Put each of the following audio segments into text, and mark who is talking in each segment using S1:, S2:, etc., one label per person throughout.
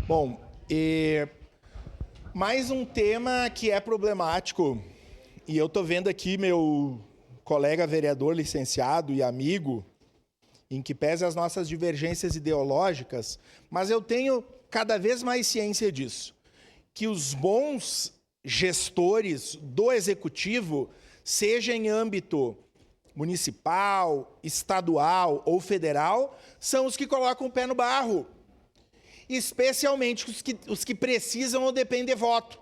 S1: Bom, mais um tema que é problemático, e eu estou vendo aqui meu colega vereador licenciado e amigo, em que pese as nossas divergências ideológicas, mas eu tenho cada vez mais ciência disso, que os bons gestores do executivo, seja em âmbito municipal, estadual ou federal, são os que colocam o pé no barro, especialmente os que precisam ou dependem de voto.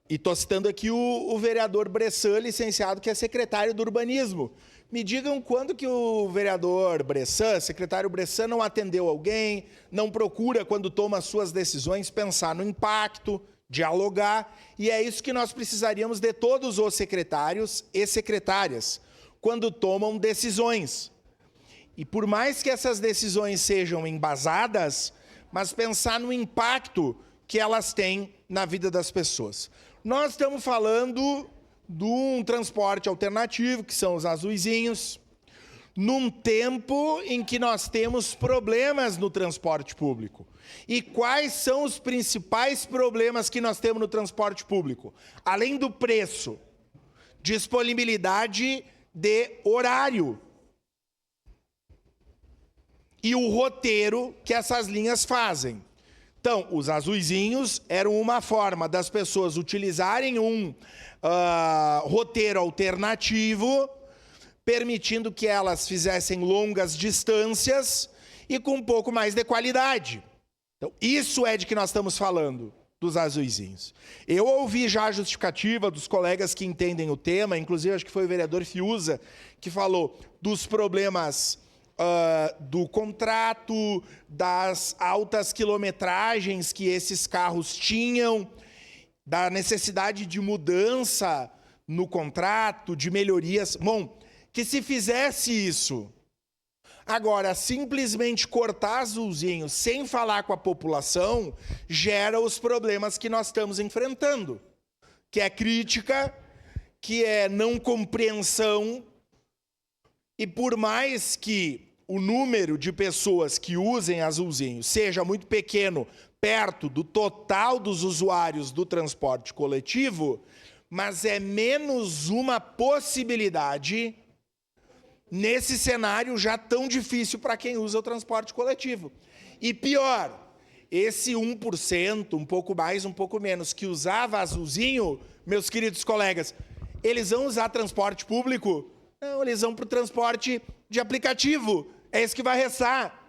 S1: E estou citando aqui o vereador Bressan, licenciado, que é secretário do Urbanismo. Me digam quando que o vereador Bressan, secretário Bressan, não atendeu alguém, não procura, quando toma suas decisões, pensar no impacto, dialogar, e é isso que nós precisaríamos de todos os secretários e secretárias, quando tomam decisões. E por mais que essas decisões sejam embasadas, mas pensar no impacto que elas têm na vida das pessoas. Nós estamos falando de um transporte alternativo, que são os azuizinhos, num tempo em que nós temos problemas no transporte público. E quais são os principais problemas que nós temos no transporte público? Além do preço, disponibilidade de horário e o roteiro que essas linhas fazem. Então, os azuizinhos eram uma forma das pessoas utilizarem um roteiro alternativo, permitindo que elas fizessem longas distâncias e com um pouco mais de qualidade. Então, isso é de que nós estamos falando, dos azuizinhos. Eu ouvi já a justificativa dos colegas que entendem o tema, inclusive acho que foi o vereador Fiuza, que falou dos problemas do contrato, das altas quilometragens que esses carros tinham, da necessidade de mudança no contrato, de melhorias. Bom, que se fizesse isso, agora, simplesmente cortar azulzinho sem falar com a população, gera os problemas que nós estamos enfrentando, que é crítica, que é não compreensão, e por mais que o número de pessoas que usem azulzinho seja muito pequeno, perto do total dos usuários do transporte coletivo, mas é menos uma possibilidade nesse cenário já tão difícil para quem usa o transporte coletivo. E pior, esse 1%, um pouco mais, um pouco menos, que usava azulzinho, meus queridos colegas, eles vão usar transporte público? Não, eles vão para o transporte de aplicativo. É isso que vai restar.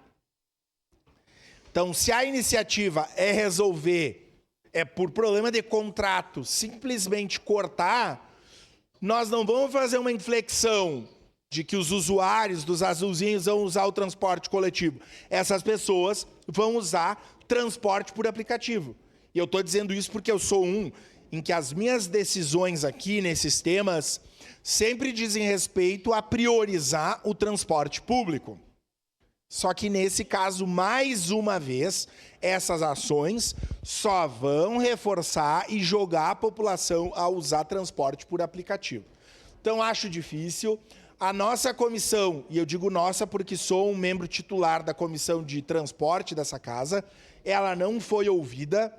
S1: Então, se a iniciativa é resolver, é por problema de contrato, simplesmente cortar, nós não vamos fazer uma inflexão de que os usuários dos azulzinhos vão usar o transporte coletivo. Essas pessoas vão usar transporte por aplicativo. E eu estou dizendo isso porque eu sou em que as minhas decisões aqui nesses temas sempre dizem respeito a priorizar o transporte público. Só que nesse caso, mais uma vez, essas ações só vão reforçar e jogar a população a usar transporte por aplicativo. Então, acho difícil. A nossa comissão, e eu digo nossa porque sou um membro titular da comissão de transporte dessa casa, ela não foi ouvida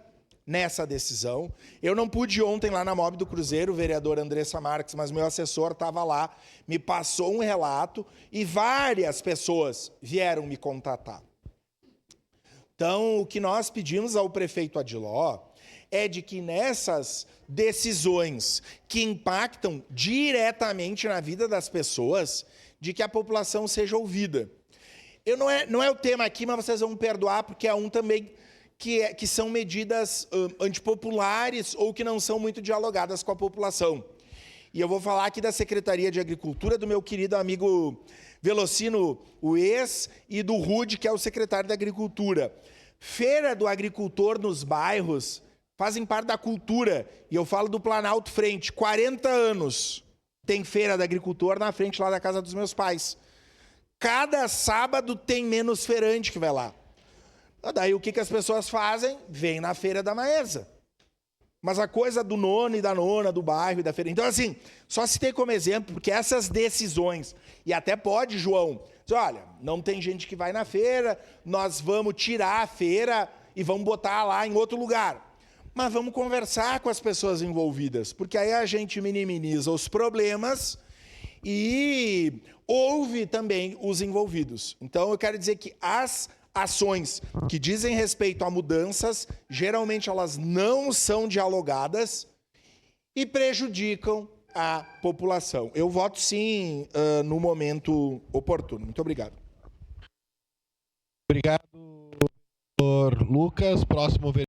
S1: nessa decisão. Eu não pude ontem lá na MOB do Cruzeiro, o vereador Andressa Marques, mas meu assessor estava lá, me passou um relato e várias pessoas vieram me contatar. Então, o que nós pedimos ao prefeito Adiló é de que nessas decisões que impactam diretamente na vida das pessoas, de que a população seja ouvida. Não é o tema aqui, mas vocês vão me perdoar, porque é um também que são medidas antipopulares ou que não são muito dialogadas com a população. E eu vou falar aqui da Secretaria de Agricultura, do meu querido amigo Velocino, o ex, e do Rude, que é o secretário da Agricultura. Feira do agricultor nos bairros fazem parte da cultura. E eu falo do Planalto Frente. 40 anos tem feira do agricultor na frente lá da casa dos meus pais. Cada sábado tem menos feirante que vai lá. Daí o que as pessoas fazem? Vêm na Feira da Maesa. Mas a coisa do nono e da nona, do bairro e da feira... Então, assim, só citei como exemplo, porque essas decisões... E até pode, João, dizer, olha, não tem gente que vai na feira, nós vamos tirar a feira e vamos botar lá em outro lugar. Mas vamos conversar com as pessoas envolvidas, porque aí a gente minimiza os problemas e ouve também os envolvidos. Então, eu quero dizer que as ações que dizem respeito a mudanças, geralmente elas não são dialogadas e prejudicam a população. Eu voto sim no momento oportuno. Muito obrigado.
S2: Obrigado, doutor Lucas. Próximo vereador.